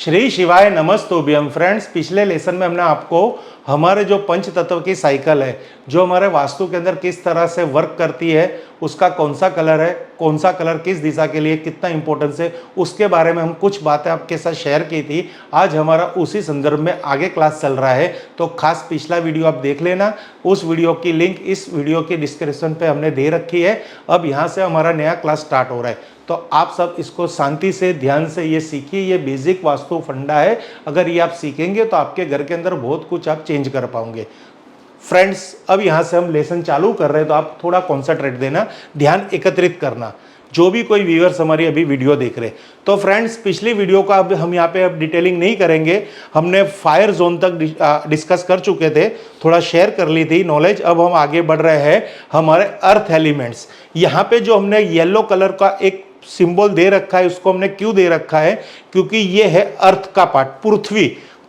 श्री शिवाय नमस्तुभ्यम। फ्रेंड्स, पिछले लेसन में हमने आपको हमारे जो पंच तत्व की साइकिल है, जो हमारे वास्तु के अंदर किस तरह से वर्क करती है, उसका कौन सा कलर है, कौन सा कलर किस दिशा के लिए कितना इंपॉर्टेंस है, उसके बारे में हम कुछ बातें आपके साथ शेयर की थी। आज हमारा उसी संदर्भ में आगे क्लास चल रहा है, तो खास पिछला वीडियो आप देख लेना। उस वीडियो की लिंक इस वीडियो की डिस्क्रिप्शन पे हमने दे रखी है। अब यहाँ से हमारा नया क्लास स्टार्ट हो रहा है, तो आप सब इसको शांति से ध्यान से ये सीखिए। ये बेसिक वास्तु फंडा है, अगर ये आप सीखेंगे तो आपके घर के अंदर बहुत कुछ आप चेंज कर पाओगे। फ्रेंड्स, अब यहाँ से हम लेसन चालू कर रहे हैं, तो आप थोड़ा कॉन्सेंट्रेट देना, ध्यान एकत्रित करना, जो भी कोई व्यूअर्स हमारी अभी वीडियो देख रहे। तो फ्रेंड्स, पिछली वीडियो का अब हम यहाँ पे अब डिटेलिंग नहीं करेंगे, हमने फायर जोन तक डिस्कस कर चुके थे, थोड़ा शेयर कर ली थी नॉलेज। अब हम आगे बढ़ रहे हैं हमारे अर्थ एलिमेंट्स। यहाँ पे जो हमने येलो कलर का एक सिंबल दे रखा है, उसको हमने क्यों दे रखा है, क्योंकि ये है अर्थ का पार्ट,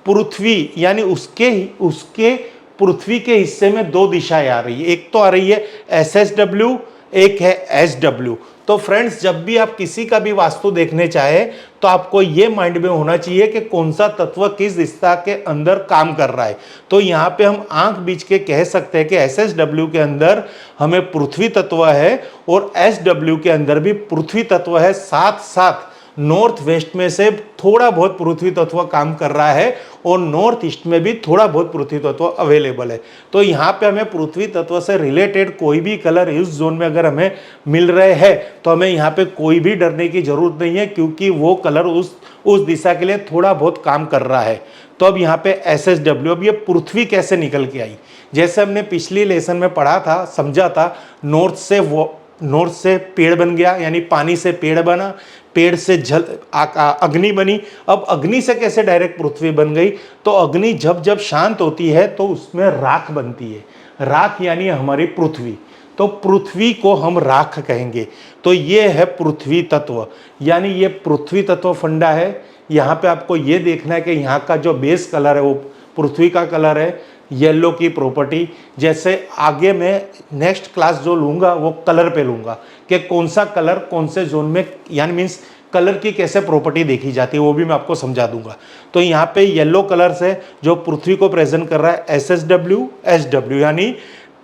पृथ्वी यानी उसके पृथ्वी के हिस्से में दो दिशाएं आ रही है। एक तो आ रही है SSW, एक है SW। तो फ्रेंड्स, जब भी आप किसी का भी वास्तु देखने चाहे तो आपको ये माइंड में होना चाहिए कि कौन सा तत्व किस दिशा के अंदर काम कर रहा है। तो यहाँ पे हम आंख बीच के कह सकते हैं कि SSW के अंदर हमें पृथ्वी तत्व है और SW के अंदर भी पृथ्वी तत्व है। साथ साथ नॉर्थ वेस्ट में से थोड़ा बहुत पृथ्वी तत्व काम कर रहा है और नॉर्थ ईस्ट में भी थोड़ा बहुत पृथ्वी तत्व अवेलेबल है। तो यहाँ पे हमें पृथ्वी तत्व से रिलेटेड कोई भी कलर इस जोन में अगर हमें मिल रहे हैं तो हमें यहाँ पे कोई भी डरने की जरूरत नहीं है, क्योंकि वो कलर उस दिशा के लिए थोड़ा बहुत काम कर रहा है। तो अब यहाँ पे SSW, अब ये पृथ्वी कैसे निकल के आई, जैसे हमने पिछली लेसन में पढ़ा था, समझा था, नॉर्थ से पेड़ बन गया, यानी पानी से पेड़ बना, पेड़ से जल अग्नि बनी। अब अग्नि से कैसे डायरेक्ट पृथ्वी बन गई, तो अग्नि जब जब शांत होती है तो उसमें राख बनती है। राख यानी हमारी पृथ्वी, तो पृथ्वी को हम राख कहेंगे। तो ये है पृथ्वी तत्व, यानी ये पृथ्वी तत्व फंडा है। यहाँ पे आपको ये देखना है कि यहाँ का जो बेस कलर है वो पृथ्वी का कलर है, येलो की प्रॉपर्टी। जैसे आगे मैं नेक्स्ट क्लास जो लूँगा वो कलर पे लूँगा कि कौन सा कलर कौन से जोन में, यानी मीन्स कलर की कैसे प्रॉपर्टी देखी जाती है, वो भी मैं आपको समझा दूंगा। तो यहाँ पे येलो कलर से जो पृथ्वी को प्रेजेंट कर रहा है SSW, SW यानी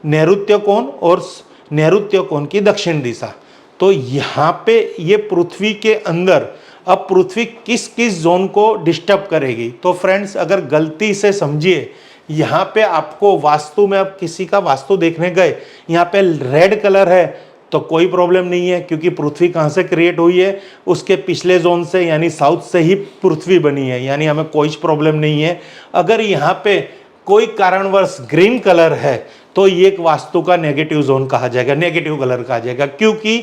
नैऋत्य कोण और नैऋत्य कोण की दक्षिण दिशा। तो यहाँ पे ये पृथ्वी के अंदर अब पृथ्वी किस किस जोन को डिस्टर्ब करेगी। तो फ्रेंड्स, अगर गलती से समझिए, यहाँ पे आपको वास्तु में, अब किसी का वास्तु देखने गए, यहाँ पे रेड कलर है तो कोई प्रॉब्लम नहीं है, क्योंकि पृथ्वी कहाँ से क्रिएट हुई है, उसके पिछले जोन से यानी साउथ से ही पृथ्वी बनी है, यानी हमें कोई प्रॉब्लम नहीं है। अगर यहाँ पे कोई कारणवश ग्रीन कलर है तो ये एक वास्तु का नेगेटिव जोन कहा जाएगा, नेगेटिव कलर कहा जाएगा। क्योंकि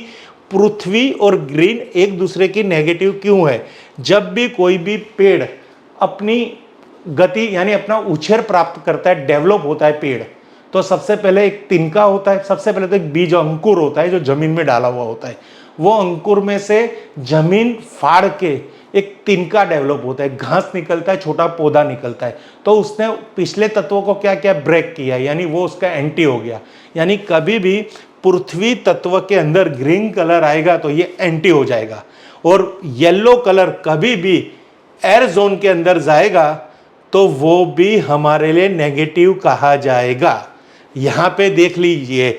पृथ्वी और ग्रीन एक दूसरे की नेगेटिव क्यों है। जब भी कोई भी पेड़ अपनी गति यानी अपना उछेर प्राप्त करता है, डेवलप होता है पेड़, तो सबसे पहले एक तिनका होता है, सबसे पहले तो एक बीज अंकुर होता है जो जमीन में डाला हुआ होता है। वो अंकुर में से जमीन फाड़ के एक तिनका डेवलप होता है, घास निकलता है, छोटा पौधा निकलता है। तो उसने पिछले तत्वों को क्या क्या ब्रेक किया, यानी वो उसका एंटी हो गया। यानी कभी भी पृथ्वी तत्व के अंदर ग्रीन कलर आएगा तो ये एंटी हो जाएगा, और येलो कलर कभी भी एयर जोन के अंदर जाएगा तो वो भी हमारे लिए नेगेटिव कहा जाएगा। यहाँ पे देख लीजिए,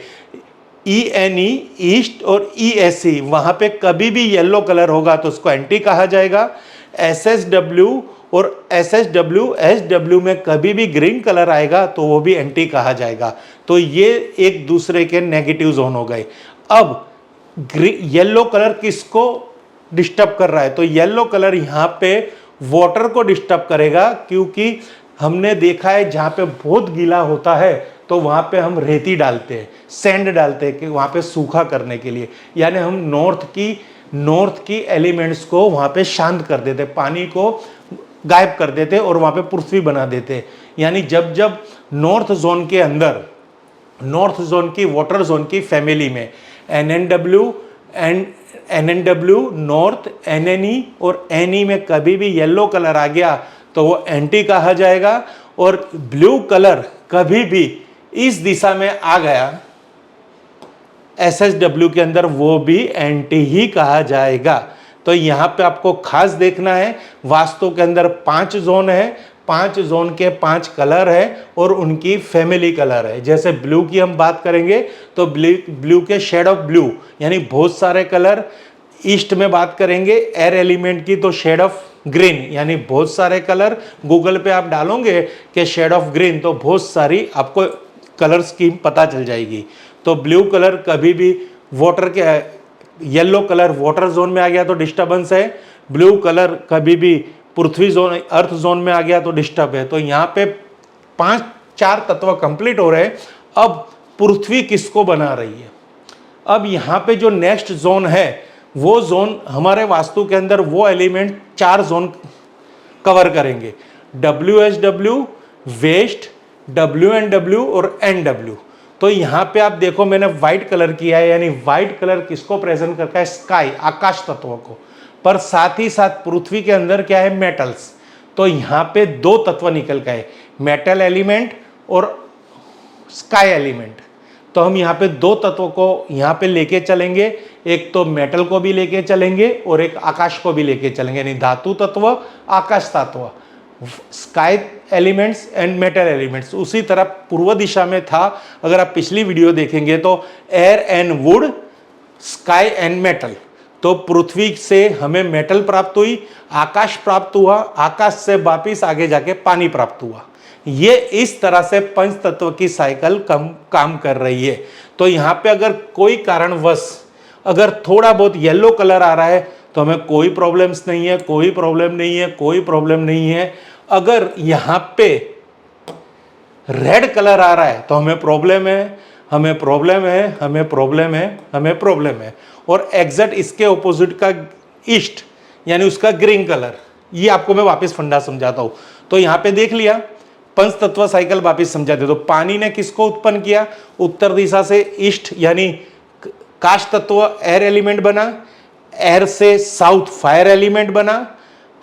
ENE ईस्ट और ESE, वहाँ पे कभी भी येलो कलर होगा तो उसको एंटी कहा जाएगा। SSW और SSW, SW में कभी भी ग्रीन कलर आएगा तो वो भी एंटी कहा जाएगा। तो ये एक दूसरे के नेगेटिव जोन हो गए। अब येलो कलर किसको डिस्टर्ब कर रहा है, तो येलो कलर यहाँ पे वाटर को डिस्टर्ब करेगा, क्योंकि हमने देखा है जहाँ पे बहुत गीला होता है तो वहाँ पे हम रेती डालते हैं, सैंड डालते हैं कि वहाँ पे सूखा करने के लिए, यानी हम नॉर्थ की एलिमेंट्स को वहाँ पे शांत कर देते, पानी को गायब कर देते और वहाँ पे पृथ्वी बना देते। यानी जब जब नॉर्थ जोन के अंदर, नॉर्थ जोन की वाटर जोन की फैमिली में NNW नॉर्थ, NNE और NE में कभी भी येलो कलर आ गया तो वो एंटी कहा जाएगा, और ब्लू कलर कभी भी इस दिशा में आ गया SSW के अंदर वो भी एंटी ही कहा जाएगा। तो यहाँ पे आपको खास देखना है, वास्तु के अंदर 5 जोन है, 5 जोन के 5 कलर है और उनकी फैमिली कलर है। जैसे ब्लू की हम बात करेंगे तो ब्लू के शेड ऑफ ब्लू यानी बहुत सारे कलर। ईस्ट में बात करेंगे एयर एलिमेंट की तो शेड ऑफ ग्रीन यानी बहुत सारे कलर। गूगल पे आप डालोगे कि शेड ऑफ ग्रीन तो बहुत सारी आपको कलर स्कीम पता चल जाएगी। तो ब्लू कलर कभी भी वाटर के, येलो कलर वाटर जोन में आ गया तो डिस्टर्बेंस है, ब्लू कलर कभी भी पृथ्वी जोन अर्थ जोन में आ गया तो डिस्टर्ब है। तो यहाँ पे 4 तत्व कंप्लीट हो रहे हैं। अब पृथ्वी किसको बना रही है? अब यहाँ पे जो नेक्स्ट जोन है वो जोन हमारे वास्तु के अंदर वो एलिमेंट 4 जोन कवर करेंगे, WHW, वेस्ट, WNW और NW। तो यहाँ पे आप देखो मैंने व्हाइट कलर किया है, यानी व्हाइट कलर किसको प्रेजेंट करता है? स्काई, आकाश तत्व को। पर साथ ही साथ पृथ्वी के अंदर क्या है? मेटल्स। तो यहाँ पे 2 तत्व निकल गए, मेटल एलिमेंट और स्काई एलिमेंट। तो हम यहाँ पे 2 तत्वों को यहाँ पे लेके चलेंगे, एक तो मेटल को भी लेके चलेंगे और एक आकाश को भी लेके चलेंगे, यानी धातु तत्व, आकाश तत्व, sky elements and metal elements. उसी तरह पूर्व दिशा में था, अगर आप पिछली वीडियो देखेंगे तो air and would, sky and metal. तो पृथ्वी से हमें मेटल प्राप्त हुई, आकाश प्राप्त हुआ, आकाश से वापिस आगे जाके पानी प्राप्त हुआ। ये इस तरह से पंच तत्व की साइकिल काम कर रही है। तो यहाँ पे अगर कोई कारणवश अगर थोड़ा बहुत येलो कलर आ रहा है तो हमें कोई प्रॉब्लम्स नहीं है, कोई प्रॉब्लम नहीं है, कोई प्रॉब्लम नहीं है। अगर यहाँ पे रेड कलर आ रहा है तो हमें प्रॉब्लम है, हमें प्रॉब्लम है, हमें प्रॉब्लम है, हमें प्रॉब्लम है। और एग्जैक्ट इसके ऑपोजिट का ईस्ट यानी उसका ग्रीन कलर, ये आपको मैं वापस फंडा समझाता हूँ। तो यहाँ पे देख लिया, पंच तत्व साइकिल वापस समझा दे। तो पानी ने किसको उत्पन्न किया? उत्तर दिशा से ईस्ट यानी काश तत्व एयर एलिमेंट बना, एयर से साउथ फायर एलिमेंट बना,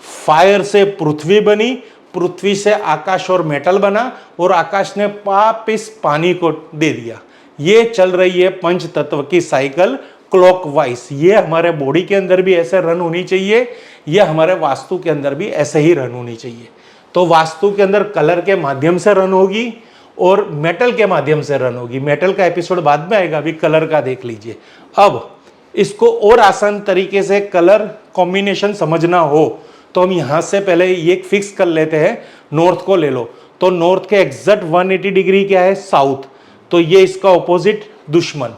फायर से पृथ्वी बनी, पृथ्वी से आकाश और मेटल बना और आकाश ने वापिस पानी को दे दिया। ये चल रही है पंच तत्व की साइकिल क्लॉकवाइज। ये हमारे बॉडी के अंदर भी ऐसे रन होनी चाहिए, ये हमारे वास्तु के अंदर भी ऐसे ही रन होनी चाहिए। तो वास्तु के अंदर कलर के माध्यम से रन होगी और मेटल के माध्यम से रन होगी। मेटल का एपिसोड बाद में आएगा, अभी कलर का देख लीजिए। अब इसको और आसान तरीके से कलर कॉम्बिनेशन समझना हो तो हम यहाँ से पहले ये फिक्स कर लेते हैं, नॉर्थ को ले लो। तो नॉर्थ के एग्जैक्ट 180 डिग्री क्या है? साउथ। तो ये इसका ऑपोजिट दुश्मन,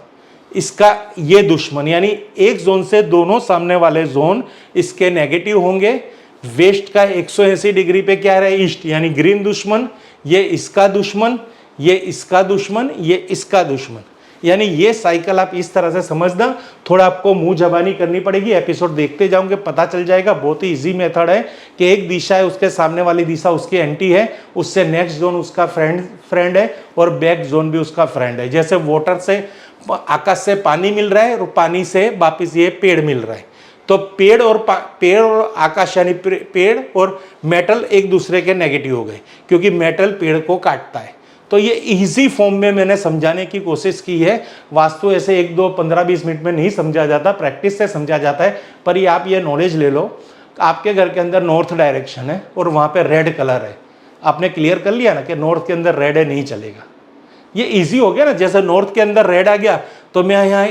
इसका ये दुश्मन, यानी एक जोन से दोनों सामने वाले जोन इसके नेगेटिव होंगे। वेस्ट का 180 डिग्री पे क्या है? ईस्ट, यानी ग्रीन दुश्मन, ये इसका दुश्मन, ये इसका दुश्मन, ये इसका दुश्मन। यानी ये साइकिल आप इस तरह से समझना। थोड़ा आपको मुंह जबानी करनी पड़ेगी, एपिसोड देखते जाओगे पता चल जाएगा। बहुत ही इजी मेथड है कि एक दिशा है, उसके सामने वाली दिशा उसकी एंटी है, उससे नेक्स्ट जोन उसका फ्रेंड है और बैक जोन भी उसका फ्रेंड है। जैसे वाटर से, आकाश से पानी मिल रहा है और पानी से वापिस ये पेड़ मिल रहा है। तो पेड़ और आकाश यानी पेड़ और मेटल एक दूसरे के नेगेटिव हो गए, क्योंकि मेटल पेड़ को काटता है। तो ये इजी फॉर्म में मैंने समझाने की कोशिश की है। वास्तु ऐसे 1, 2, 15-20 मिनट में नहीं समझा जाता, प्रैक्टिस से समझा जाता है। पर ये आप ये नॉलेज ले लो, आपके घर के अंदर नॉर्थ डायरेक्शन है और वहाँ पे रेड कलर है, आपने क्लियर कर लिया ना कि नॉर्थ के अंदर रेड है, नहीं चलेगा। ये ईजी हो गया ना। जैसे नॉर्थ के अंदर रेड आ गया तो मैं यहाँ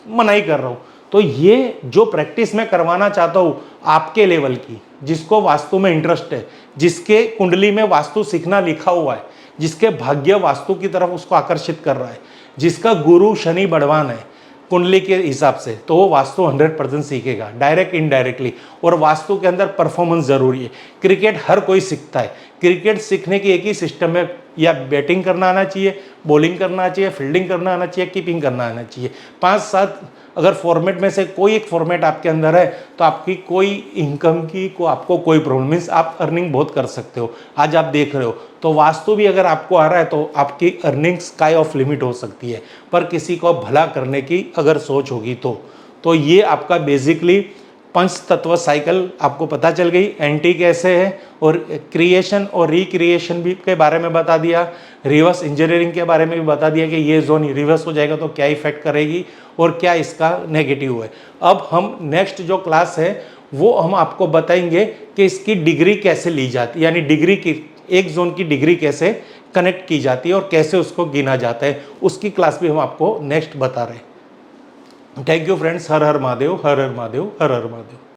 मनाही कर रहा हूँ। तो ये जो प्रैक्टिस मैं करवाना चाहता हूँ आपके लेवल की, जिसको वास्तु में इंटरेस्ट है, जिसके कुंडली में वास्तु सीखना लिखा हुआ है, जिसके भाग्य वास्तु की तरफ उसको आकर्षित कर रहा है, जिसका गुरु शनि बड़वान है कुंडली के हिसाब से, तो वो वास्तु 100% सीखेगा, डायरेक्ट इनडायरेक्टली। और वास्तु के अंदर परफॉर्मेंस जरूरी है। क्रिकेट हर कोई सीखता है, क्रिकेट सीखने की एक ही सिस्टम है, या बैटिंग करना आना चाहिए, बॉलिंग करना आना चाहिए, फील्डिंग करना आना चाहिए, कीपिंग करना आना चाहिए। 5-7 अगर फॉर्मेट में से कोई एक फॉर्मेट आपके अंदर है तो आपकी कोई इनकम की आपको कोई प्रॉब्लम, मीन्स आप अर्निंग बहुत कर सकते हो। आज आप देख रहे हो तो वास्तु भी अगर आपको आ रहा है तो आपकी अर्निंग स्काई ऑफ लिमिट हो सकती है। पर किसी को भला करने की अगर सोच होगी तो ये आपका बेसिकली पंच तत्व साइकिल आपको पता चल गई। एंटी कैसे है और क्रिएशन और रिक्रिएशन भी के बारे में बता दिया, रिवर्स इंजीनियरिंग के बारे में भी बता दिया कि ये जोन रिवर्स हो जाएगा तो क्या इफेक्ट करेगी और क्या इसका नेगेटिव है। अब हम नेक्स्ट जो क्लास है वो हम आपको बताएंगे कि इसकी डिग्री कैसे ली जाती है, यानी डिग्री की एक जोन की डिग्री कैसे कनेक्ट की जाती है और कैसे उसको गिना जाता है, उसकी क्लास भी हम आपको नेक्स्ट बता रहे हैं। Thank you friends. Her her Mahadev, her her Mahadev, her her Mahadev.